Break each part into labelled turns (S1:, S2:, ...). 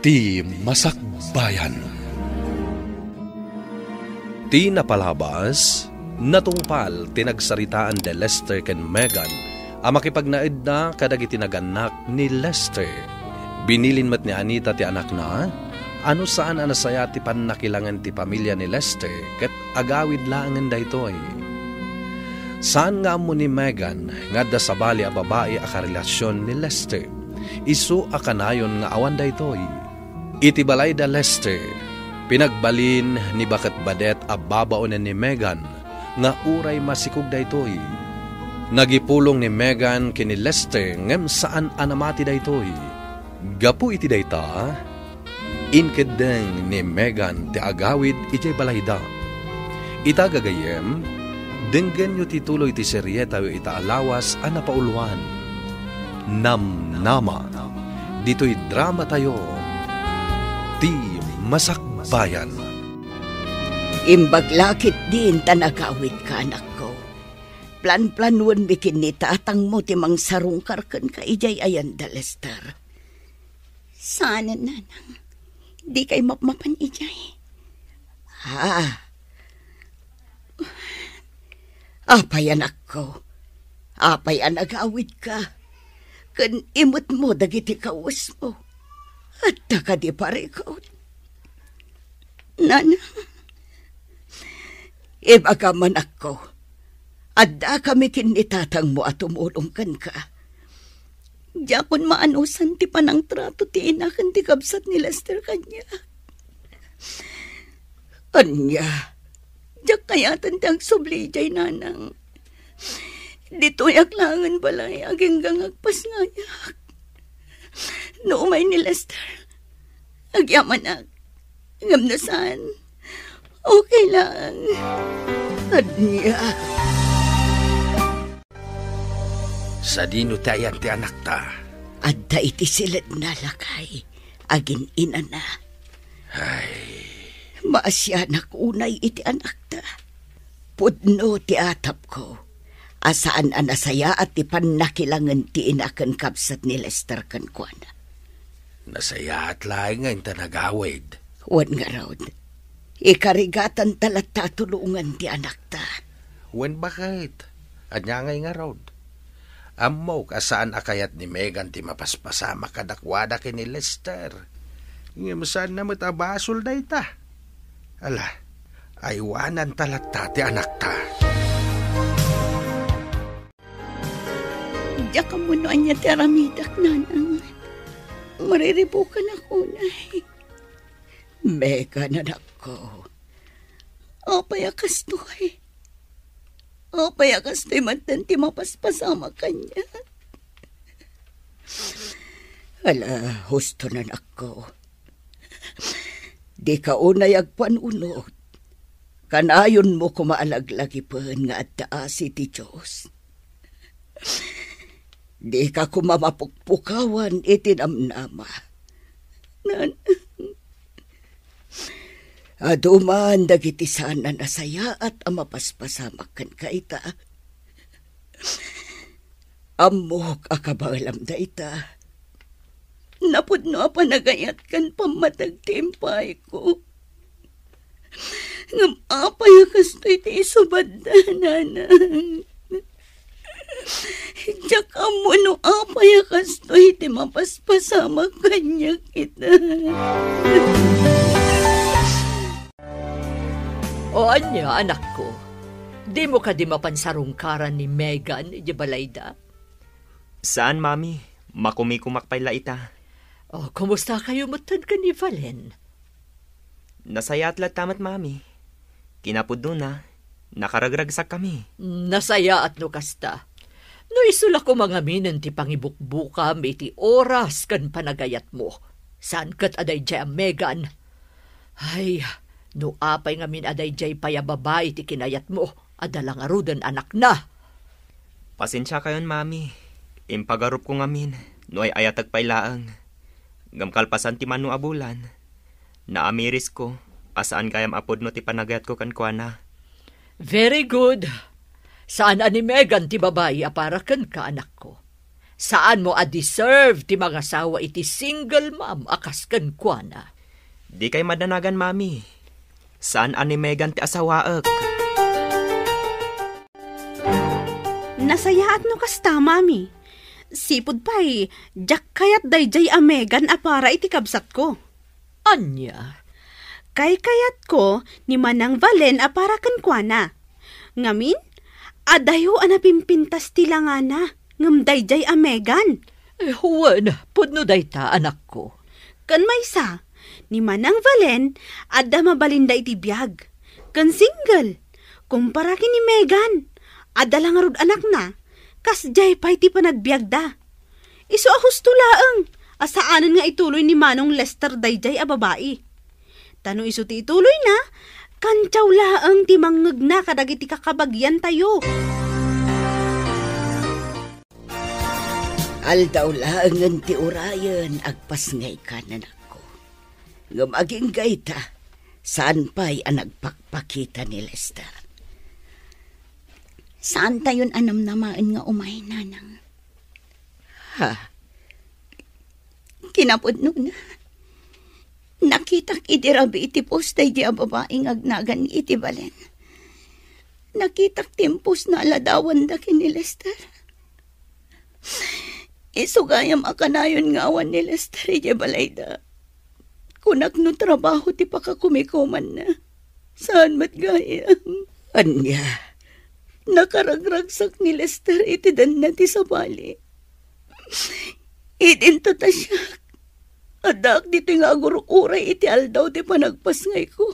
S1: Ti Masakbayan. Ti napalabas, natungpal tinagsaritaan de Lester ken Megan, ang makipagnaid na kadagiti naganak ni Lester. Binilin mat ni Anita ti anak na, ano saan anasaya ti pannakilangan ti pamilya ni Lester, ket agawid laangan daytoy. Saan nga mo ni Megan, nga da sabali a babae a karelasyon ni Lester, isu a kanayon nga awan daytoy. Iti balay da Lester, pinagbalin ni Baket Badet a babaonen ni Megan, nga uray masikog daytoy. Nagipulong ni Megan kini Lester ngem saan anamati daytoy. Gapu iti dayta, inkedeng ni Megan ti agawid iti balayda. Ita gagayem, denggen yu tituloy ti seryeta yu ita alawas a napauluan. Namnama, dito'y drama tayo, Ti Masakbayan.
S2: Imbaglakit din tanagawid ka, anak ko. Plan-planuan bikin ni tatang mo timang sarungkar kan ka ijay ayan da Lester.
S3: Sana, nanang, di kay mapmapan ijay.
S2: Apay anak ko. Apay anagawid ka. Kan imot mo dagiti kawas mo. At taka di parikaw.
S3: Nanang.
S2: Ibaga man ako. Adda kami kinitatang mo at tumulong kan ka.
S3: Diyakon maanusan ti panang trato ti inakan ti kabsat ni Lester kanya.
S2: Anya?
S3: Diyak kayatan ti agsubli jay, nanang. Dito yaklangan balay aging gangagpas ngayak. Noumay ni Lester. Agyaman na. Ngamnasan. Okay lang.
S2: Anya?
S1: Sa dino tayan ti anak ta.
S2: Adda iti silid na lakay. Agin ina na.
S1: Ay.
S2: Maasyanak unay iti anak ta. Pudno ti atap ko. Asaan anasaya at ti pannakilangan ti inakan kapsat ni Lester kan kuana.
S1: Nasaya at laing nga yung tanagawid.
S2: Wan nga raod. Ikarigatan talat tatulungan ti anak ta.
S1: Wan bakit? Anya ngay nga raod. Amok asaan akayat ni Megan ti mapaspasama kadakwada kini Lester. Ngayon na matabasol da ita. Ala, aywanan talat ta ti anak ta.
S3: Diyak ka muna niya ti aramidak, nanang. Mariribukan ako, nay.
S2: Megan, anak ko.
S3: Apay akastoy. Apay akastoy mantan ti mapaspasama kanya.
S2: Ala, husto na anak ko. Di ka unay agpanunod. Kanayon mo kumaalaglagi pen nga at taasi ti Diyos. Di ka kumamapukpukawan itinamnama. Aduman dagiti sana nasaya at amapaspasama kan kaita. Amok akabalam da ita.
S3: Napudno panagayat kan pamatagtimpay ko. Ngam apay akastoy ti isubad da, nanang. Diyak amo no apay akastoy ti mapaspasama kanya kita.
S4: O anya, anak ko, di mo ka di mapansarungkaran ni Megan, di balayda?
S5: Saan, mami? Makumikumakpay la ita.
S4: O, kumusta kayo matad ka ni Valen?
S5: Nasaya at tamat, mami. Kinapudno na, nakaragragsak kami.
S4: Nasaya at no kasta. No isula ko mga minen ti pangibukbukam iti oras kan panagayat mo. Saan kat aday jay Megan? Ay, no apay nga min aday jay payababay ti kinayat mo, adalang arudan anak na.
S5: Pasensya kayon, mami. Impagarup ko ngamin, no ay ayatag pailaang. Gamkalpasan ti manu abulan. Naamiris ko, asaan kayam apod no ti panagayat ko kan kuana.
S4: Very good. Saan ani Megan ti babayi aparakan ka, anak ko? Saan mo a-deserve ti mga asawa iti single mom akas kan kuana?
S5: Di kay madanagan, mami. Saan ani Megan ti asawaak?
S3: Nasayaat no kasta, mami. Sipod pa'y, jak kayat dayjay a Megan apara iti kabsat ko.
S4: Anya?
S3: Kay kayat ko ni Manang Valen apara kan kuana. Ngamin, adayo anapimpintas ti langana. Ngam dayjay a Megan.
S4: Huwan, pudno dayta, anak ko.
S3: Kan maysa, ni Manang Valen, adda mabalinda iti biyag. Kan single, kumpara ki ni Megan, adda lang arud anak na, kas jay pa iti panagbiag da. Iso ahusto laeng, asaanan nga ituloy ni Manong Lester dayjay a babae. Tano iso ti ituloy na, kantsaw laeng ti mangeg na kadagiti kakabagyan tayo.
S2: Aldaw laangan ti urayan agpasngay ka na nako. Ngumaging gayta, saan pa'y nagpakpakita ni Lester?
S3: Saan tayon anamnamaan nga umay nanang?
S2: Ha?
S3: Kinapod nun na. Nakitak iti rabi iti postay di a babaeng agnagan iti Valen. Nakitak timpos na aladawan da ni Lester. Isugayam akanayon nga awan ni Lester iti balayda. Kunak no trabaho ti pakakumikuman na. Saan matgayam?
S2: Anya?
S3: Nakaragragsak ni Lester iti dan na ti sabali. Itinto ta siya. Adak dito nga agurukuray iti aldaw ti panagpasngay ko.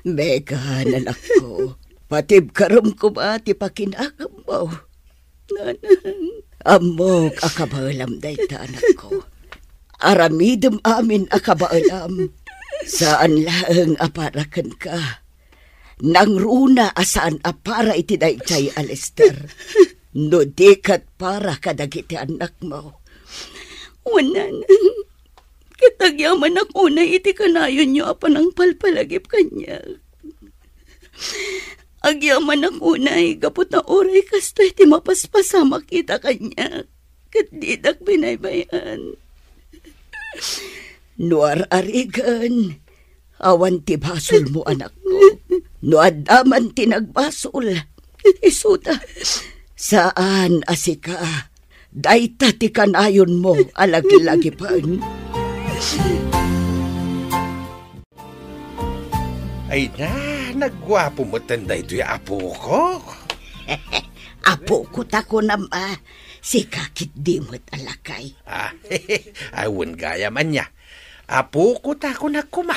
S2: Megan, anak ko. Patib karam ko ba ti pakinakam mo?
S3: Nanang.
S2: Amok akabaalam dayta, anak ko. Aramidem amin akabaalam. Saan laeng aparakan ka? Nang runa asaan apara iti dayjay a Lester. No dikat para kadagiti anak mo.
S3: Wanan. Kitagyaman ako na iti kanayon nyo apan ang palpalagip kanya. Agyaman ako na gapot na oray kasta iti mapaspasa makita kanya. Kat didak binaybayan.
S2: Nuar arigan. Awan ti basol mo, anak ko. No adaman ti nagbasol.
S3: Isuta.
S2: Saan asika? Dayta ti kanayon mo alagi-lagi pan.
S1: Ay na, nagwapo mo tanda ito'y apo ko.
S2: Apo ko tako nama. Si kakit di mo't alakay.
S1: Awan gaya man niya. Apo ko tako na kuma.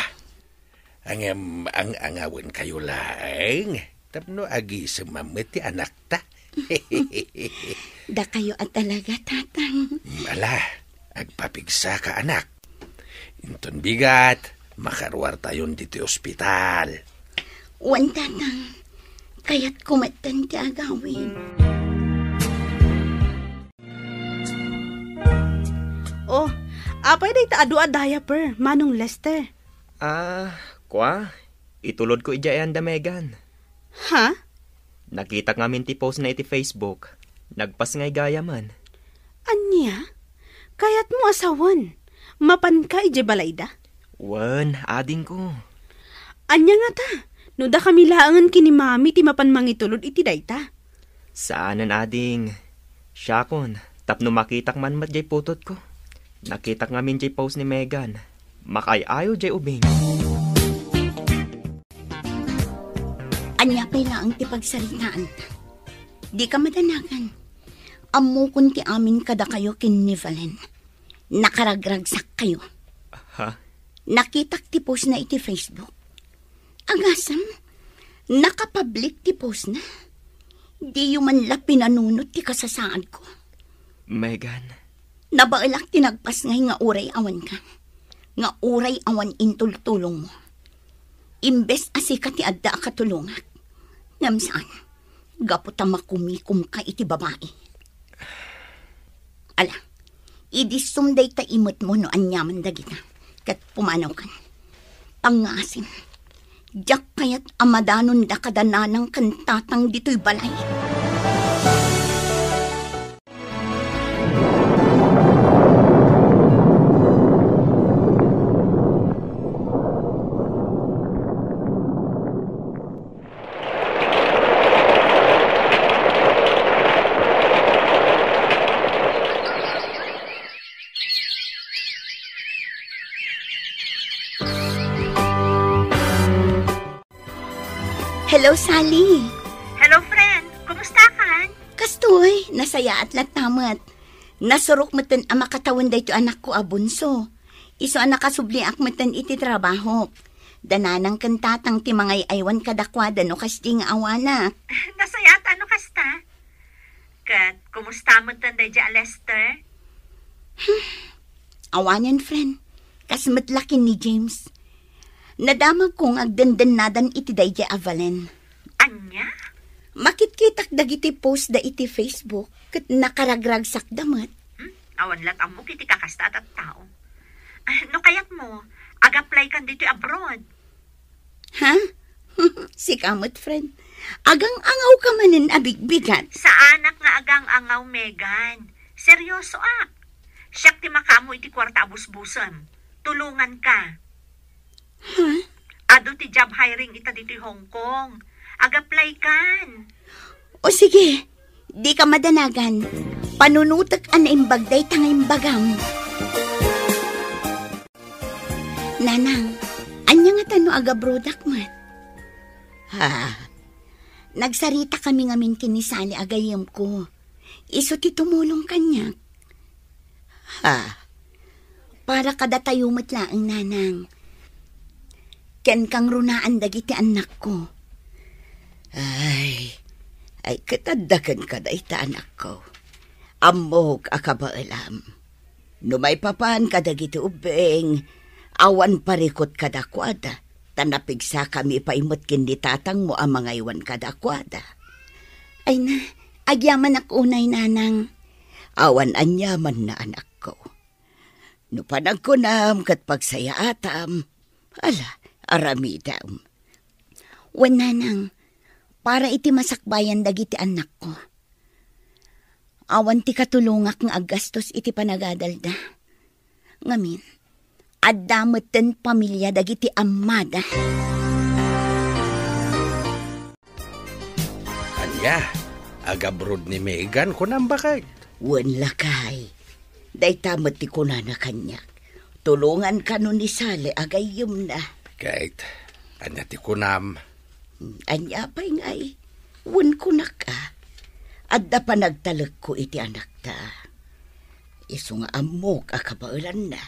S1: Ang awan kayo laeng. Tapno agi sumamit ti anak ta.
S3: Da kayo at talaga, tatang.
S1: Mala, agpapigsa ka anak. Inton bigat, makaruar tayon dito ospital.
S3: Wan, tatang. Kaya't kumatan ti agawin.
S6: Oh, apay day ta adu a diaper, Manong Lester.
S5: Kwa? Itulod ko ijayan da Megan.
S6: Ha?
S5: Nakita ngamin ti post na iti Facebook. Nagpas ngay gaya man.
S6: Anya? Kayat mo asawan. Mapan ka ije balayda?
S5: Wan, ading ko.
S6: Anya nga ta? No da kami laangan kini mami ti mapan mangitulod iti dayta.
S5: Saanan ading? Syakon, tapno makitak man mat jay putot ko. Nakitak ngamin jay post ni Megan. Makayayo jay ubing.
S3: Anya pa'y laang ti pagsaritaan. Di ka madanagan. Amukon ti amin kada kayo kin ni Valen. Nakaragragsak kayo.
S5: Ha?
S3: Nakitak ti post na iti Facebook. Agasam, nakapablik ti post na. Di yuman la pinanunot ti kasasaan ko.
S5: Megan.
S3: Nabaalak tinagpas ngay nga uray awan ka. Nga uray awan intultulong mo. Imbes asika ti adda akatulungat. Ngam saan, gaputa makumikum ka iti babae. Ala, idisumday ta imot mo no anyaman dagita. Kat pumanaw kan. Pangasim, jak kayat amadanon da kadananang kantatang dito'y balay.
S2: Hello, Sally.
S3: Hello, friend. Kumusta ka?
S2: Kastoy, nasaya at latamat. Nasurok matan ang makatawan dahito anak ko abunso. Iso ang nakasubli ak matan iti trabaho. Dananang kantatang ti mangay aywan kadakwada no kasting awanak.
S3: Nasaya at ano kasta? Kat, kumusta mo tanday dya, Lester?
S2: Awanan, friend. Kasmatlakin ni James. Nadamag kong agdandan-nadan iti dayja Avalen.
S3: Anya?
S2: Makitkitak dagiti post da iti Facebook kat nakaragragsak damat.
S3: Awan lang ang mukiti kakasta at tao. No kayat mo, ag-apply kan dito abroad.
S2: Ha? Si kamot, friend. Agang-angaw ka manin abigbigat.
S3: Sa anak nga agang-angaw, Megan. Seryoso ak. Siyak ti makamo iti kwarta abus-busan. Tulungan ka.
S2: Ha?
S3: Ado ti job hiring ita dito Hong Kong. Ag-apply kan.
S2: O sige, di ka madanagan. Panunutak an imbagday tangay bagam. Nanang, anya nga tano agabrodak mat? Ha? Nagsarita kami ngamin kinisali agayam ko. Iso ti tumulong kanya. Ha? Para kada tayo matlaang nanang. Ken kang runaan dagiti anak ko. Ay katadakan ka da ita anak ko. Amog akabaalam. Numay papan ka dagiti ubeng, awan parikot kadakwada. Tanapigsa kami paimot kindi tatang mo ang mga iwan kadakwada. Ay na, agyaman ako unay nanang. Awan anyaman na anak ko. No panagkunam kat pagsaya atam, ala, aramidam. Wan nanang, para iti masakbayan dagiti anak ko. Awan ti katulungak nga agastos iti panagadalda. Ngamin, addametten pamilya dagiti amada.
S1: Anya, agabrod ni Megan kunam bakay.
S2: Wan lakay. Day tamat ti kunana kanyak. Tulungan ka nun ni Sale agayom na.
S1: Kahit, anya ti kunam.
S2: Anya pa ingay. Wan kunak ka. Adda pa nagtalag ko iti anak ta. Iso nga amok akabaulan na.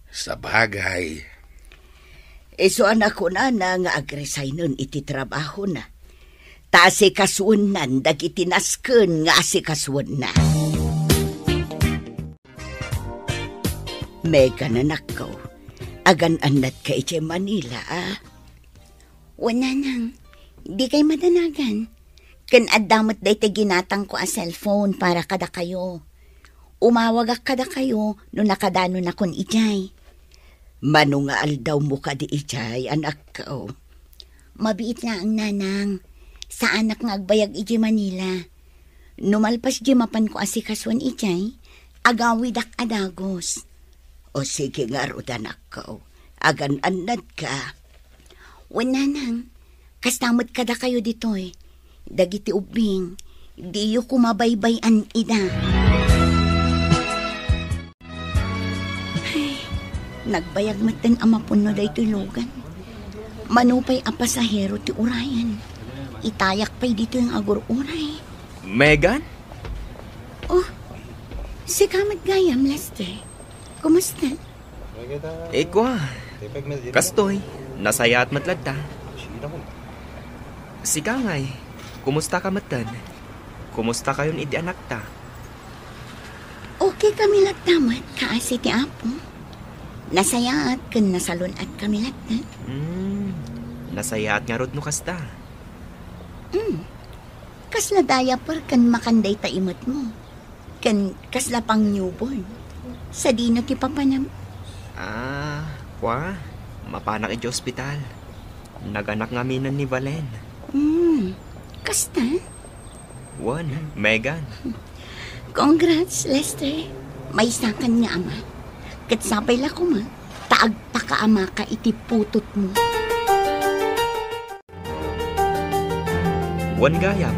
S1: Sa bagay.
S2: Iso anak ko na nga agresay nun iti trabaho na. Ta si kasunan dagiti nasken nga si kasuan na. Megan anak ko, agan-anat ka iti Manila Wala nang, di kay madanagan. Kan adamot day te ginatang ko a cellphone para kada kayo. Umawagak kada kayo no nakadano na kun ijay. Manungaal daw mo ka di ijay, anak ko. Mabiit na ang nanang. Sa anak nga agbayag iji Manila. Numalpas di mapan ko asikaswan ijay, agawidak adagos. O sige nga rod anak ko, agan-anad ka. Wala nang, kastamot kada kayo ditoy. Dagiti ubing, di yu kumabaybayan ida. Ay, nagbayag matan amapuno day tulugan. Manupay a pasahero ti urayan. Itayak pa'y dito yung agur-uray.
S5: Megan?
S2: Oh, si Kamat Gayam, Lester. Kumusta?
S5: Ikwa. Kastoy, nasaya at matlagta. Si Kangay, kumusta ka matan? Kumusta kayon iti anak ta?
S2: Okay kami lagtamat, kaasi ti Apo. Nasaya at kan nasalun at kami lagtat.
S5: Nasaya at nga rod no kasta.
S2: Kasla diaper kan makanday ta imot mo. Kan kasla pang newborn. Sa dino ti papanam.
S5: Kwa, mapanak iti ospital. Naganak nga minan ni Valen.
S2: Kasta?
S5: Wan, Megan.
S2: Congrats, Lester. May sakan nga ama. Katsapay la ko ma. Taag pa ka ama ka iti putot mo.
S5: Wan gayam,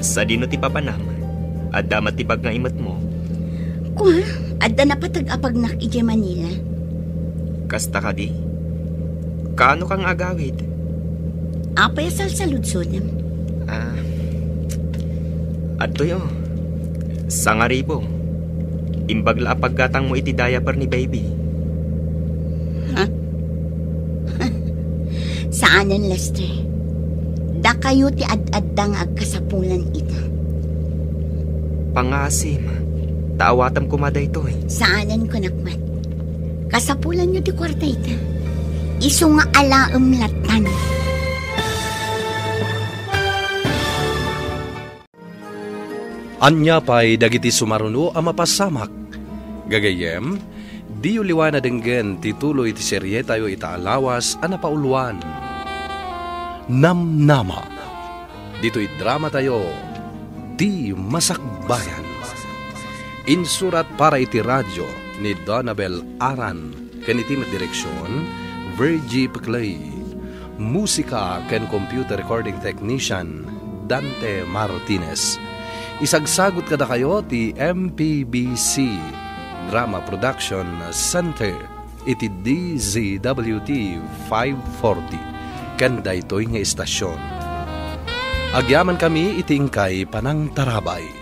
S5: sa dino ti papanam. Adda matibag nga imat mo.
S2: Kwa, adda na patag-apag nak ije Manila.
S5: Kasta ka di? Kaano kang agawid?
S7: Apay salsaludson.
S5: Adto yo. Sangaribo. Imbagla paggatang mo iti diaper ni baby.
S7: Saanan, Lester? Da kayo ti ad-addang agkasapulan ita.
S5: Pangasim. Taawatam ko maday to eh.
S7: Saanan ko nakmat? Kasapulan nyo ti kwarta ita. Iso nga alaam latan.
S1: Anya pa'y dagiti sumaruno a mapasamak. Gagayem, di uliwan na denggen tituloy ti serye tayo itaalawas a napauluan. Namnama. Dito'y drama tayo, Di Masakbayan. Insurat para iti radyo ni Donabel Aran. Kanitimat direksyon, Virgie Paclay. Musika ken computer recording technician, Dante Martinez. Isagsagot kada kayo ti MPBC Drama Production Center iti DZWT 540 kanda ito'y nga istasyon. Agyaman kami iti ingkay panang tarabay.